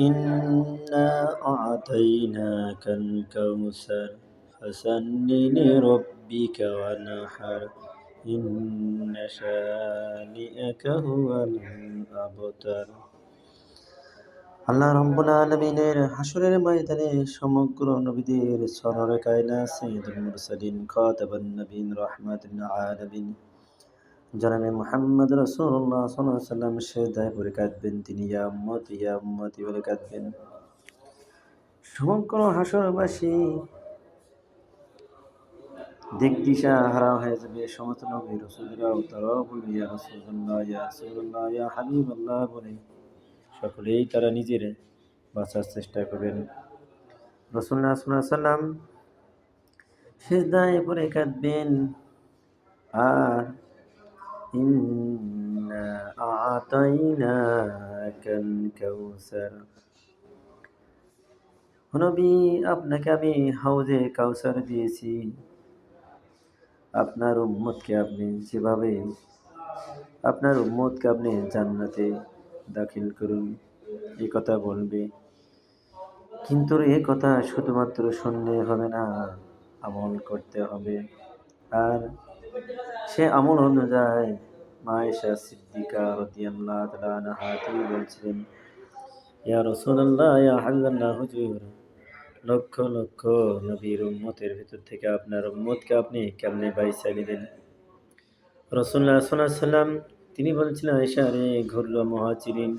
إنا أعطيناك الكوثر فصل لربك وانحر إن شانئك هو الأبتر। আল্লাহ রাব্বুল আলামিনের হাসরের ময়দানে সমগ্র নবীদের সররে কায়নাত সাইয়্যিদুল মুরসালিন খাতাবান নবীন রাহমাতুল আলামিন জনাবে মুহাম্মদ রাসূলুল্লাহ সাল্লাল্লাহু আলাইহি ওয়াসাল্লাম সেজদায় পড়ে কাঁদবেন, তিনি ইয়া উম্মতি বলে কাঁদবেন। সমগ্র হাসরবাসী দিক দিশা হারা হয়ে যাবে। সমস্ত নবী রাসূলরাও তারাও বলবে ইয়া রাসূলুল্লাহ ইয়া হাবিবাল্লাহ বলে সকলেই তারা নিজের বাঁচার চেষ্টা করবেন। রাসূলুল্লাহ সাল্লাল্লাহু আলাইহি ওয়াসাল্লাম সিজদায় পড়ে কাঁদবেন আর ইন্না আ'তাইনাকাল কাউসার, নবী আপনাকে আমি হাউজে কাউসার দিয়েছি, আপনার উম্মতকে আপনি যেভাবে আপনার উম্মতকে আপনি জান্নাতে দাখিল করুন, এই কথা বলবে। কিন্তু এই কথা শুধুমাত্র শুনলে হবে না, আমল করতে হবে। আর সে আমল অনুযায়ী মা আয়েশা সিদ্দিকা রাদিয়াল্লাহু তাআলা আনহা তিনি বলছিলেন, ইয়া রাসূলুল্লাহ ইয়া হাবিবাল্লাহ হুজুর, লক্ষ লক্ষ নবীর উম্মতের ভিতর থেকে আপনার উম্মতকে আপনি কেমনে বাইচা নিলেন? রাসূলুল্লাহ সাল্লাল্লাহু আলাইহি ওয়াসাল্লাম তিনি বলছিলেন, আয়েশা রে, ঘুরলো মুহাজিরিন,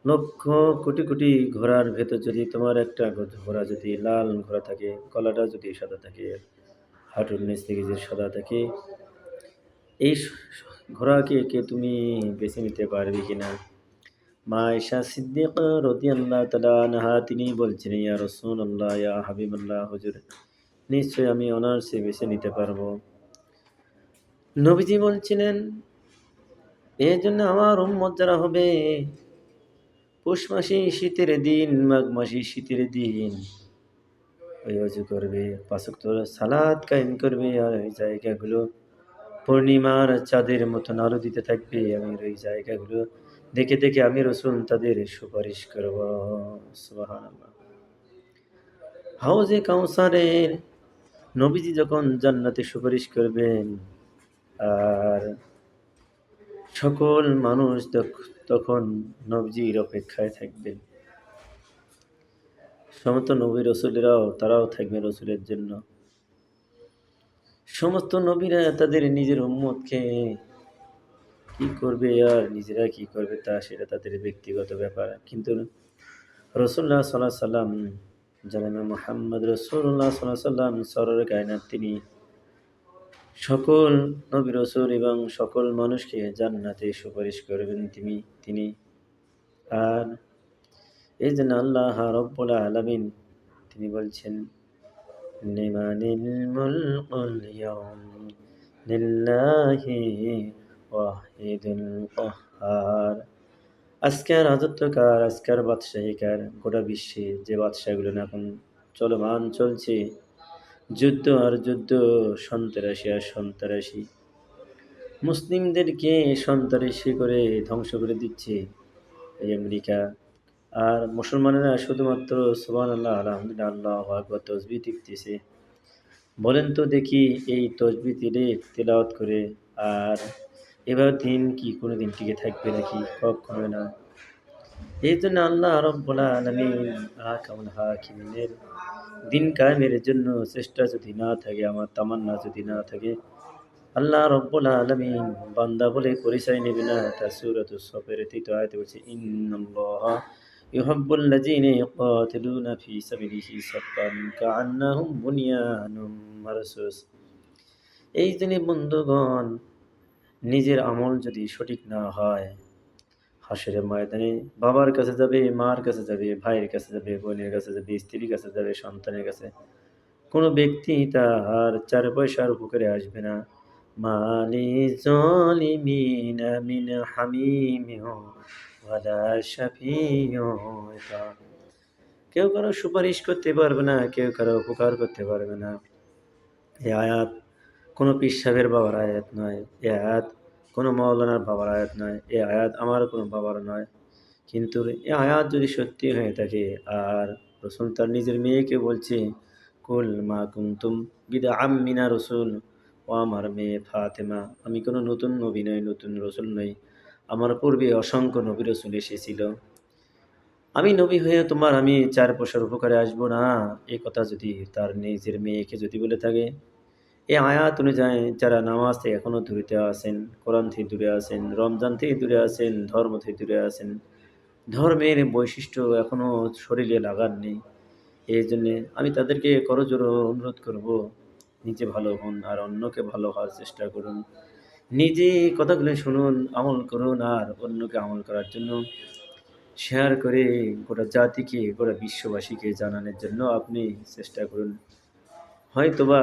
লক্ষ কোটি কোটি ঘোড়ার ভেতর যদি তোমার একটা ঘোড়া যদি লাল ঘোড়া থাকে, গলাটা যদি সাদা থাকে, হাঁটুর নিচ থেকে যদি সাদা থাকে, এই ঘোড়াকে কে তুমি বেছে নিতে পারবে কিনা? মা আয়েশা সিদ্দিকা রাদিয়াল্লাহু তাআলা আনহা তিনি বলছিলেন, ইয়া রাসূলুল্লাহ ইয়া হাবিবাল্লাহ হুজুর, নিশ্চয় আমি অনায়াসে বেছে নিতে পারবো। নবীজি বলছিলেন, এই জন্য আমার উম্মত যারা হবে, পৌষ মাসে শীতের দিন, মাঘ মাসে শীতের দিন ওই ওযু করবে, ৫ ওয়াক্ত সালাত কায়েম করবে, আর ওই জায়গাগুলো পূর্ণিমার চাঁদের মতন আলো দিতে থাকবে। আমি ওই জায়গাগুলো দেখে দেখে আমি রাসূল তাদের সুপারিশ করব। সুবহানাল্লাহ। হাউজে কাউসারের নবীজি যখন জান্নাতে সুপারিশ করবেন, আর সকল মানুষ তখন নবীজির অপেক্ষায় থাকবেন। সমস্ত নবী রাসূলরাও তারাও থাকবেন রাসূলের জন্য। সমস্ত নবীরা তাদের নিজের উম্মতকে কি করবে আর নিজেরা কি করবে তা সেটা তাদের ব্যক্তিগত ব্যাপার। কিন্তু রাসূলুল্লাহ সাল্লাল্লাহু আলাইহি ওয়াসাল্লাম জনাবে মুহাম্মদ রাসূলুল্লাহ সাল্লাল্লাহু আলাইহি ওয়াসাল্লাম সরোয়ারে কায়নাত তিনি সকল নবী রাসূল এবং সকল মানুষকে জান্নাতে সুপারিশ করবেন তিনি। আর এই জন্য আল্লাহ রাব্বুল আলামিন তিনি বলছেন, লিমানিল মুলকুল ইয়াওম লিল্লাহি ওয়াহিদুল কাহ্হার। আজকের রাজত্ব কার, আজকের বাদশাহী কার? গোটা বিশ্বে যে বাদশাহগুলো এখন চলমান চলছে, যুদ্ধ আর যুদ্ধ, সন্ত্রাসী আর সন্ত্রাসী, মুসলিমদেরকে সন্ত্রাসী করে ধ্বংস করে দিচ্ছে এই আমেরিকা। আর মুসলমানেরা শুধুমাত্র সুবহানাল্লাহ, আলহামদুলিল্লাহ, আল্লাহু আকবার তাসবিহ টিপতেছে। বলেন তো দেখি, এই তাসবিহ তিলাওয়াত করে আর এবার দিন কি কোনোদিন টিকে থাকবে নাকি? কখনো না। এই জন্য আল্লাহ রাব্বুল আলামিন আহকামুল হাকিমিনের দিন কায়েমের জন্য চেষ্টা যদি না থাকে, আমার তামান্না যদি না থাকে, আল্লাহ রাব্বুল আলামিন বান্দা বলে পরিচয় নেবে না। তা সূরাতুস সফের ৩য় আয়াতে বলছে, ইন্নাল্লাহা ইউহিব্বুল লাযীনা ইউকাতিলুনা ফী সাবিলিহি সাফফান কাআন্নাহুম বুনিয়ানুম মারসুস। এই জন্য বন্ধুগণ, নিজের আমল যদি সঠিক না হয়, হাসরের ময়দানে বাবার কাছে যাবে, মার কাছে যাবে, ভাইয়ের কাছে যাবে, বোনের কাছে যাবে, স্ত্রীর কাছে যাবে, সন্তানের কাছে। কোনো ব্যক্তি তার ৪ পয়সার উপকারে আসবে না। মালি যালিমিনা মিন হামিমিন ওয়ালা শাফিউন। কেউ কারো সুপারিশ করতে পারবে না, কেউ কারো উপকার করতে পারবে না। এই আয়াত কোনো পীর সাহেবের বাবার আয়াত নয়। এই আয়াত কোনো মাওলানার বাবার আয়াত নয়। এই আয়াত আমার কোনো বাবার নয়। কিন্তু এই আয়াত যদি সত্যি হয়ে থাকে আর রসুল তার নিজের মেয়েকে বলছে কুল মা কুনতুম বিদআম মিনা রসুল, ও আমার মেয়ে ফাতেমা, আমি কোনো নতুন নবী নই, নতুন রসুল নই, আমার পূর্বে অসংখ্য নবী রসুল এসেছিল, আমি নবী হয়ে তোমার আমি চার পয়সার উপকারে আসবো না। এই কথা যদি তার নিজের মেয়েকে যদি বলে থাকে, এই আয়াত অনুযায়ী যারা নামাজ থেকে এখনও দূরে আছেন, কোরআন থেকে দূরে আছেন, রমজান থেকে দূরে আছেন, ধর্ম থেকে দূরে আছেন, ধর্মের বৈশিষ্ট্য এখনও শরীরে লাগাননি, এই জন্যে আমি তাদেরকে করজোড়ে অনুরোধ করব, নিজে ভালো হন আর অন্যকে ভালো হওয়ার চেষ্টা করুন। নিজে এই কথাগুলো শুনুন, আমল করুন, আর অন্যকে আমল করার জন্য শেয়ার করে গোটা জাতিকে, গোটা বিশ্ববাসীকে জানানোর জন্য আপনি চেষ্টা করুন। হয়তোবা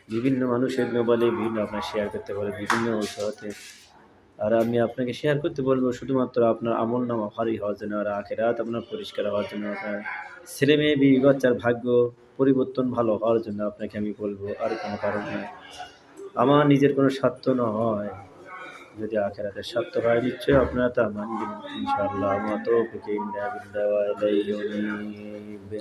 বিভিন্ন মানুষের মোবাইলে বিভিন্ন আপনার শেয়ার করতে পারে বিভিন্ন উৎসাহতে, আর আমি আপনাকে শেয়ার করতে বলবো শুধুমাত্র আপনার আমলনামা ভারী হওয়ার জন্য, আর আখেরাত আপনার পরিষ্কার হওয়ার জন্য, আপনার ছেলে মেয়ে বিবি বাচ্চার ভাগ্য পরিবর্তন ভালো হওয়ার জন্য আপনাকে আমি বলবো, আর কোনো কারণ নয়। আমার নিজের কোনো স্বার্থ নয়, যদি আখেরাতের স্বার্থ হয় নিশ্চয়ই আপনারা তা মানবেন ইনশাআল্লাহ। মা তৌফিক ইল্লা বিল্লাহ ওয়া ইলাইহি উনীব।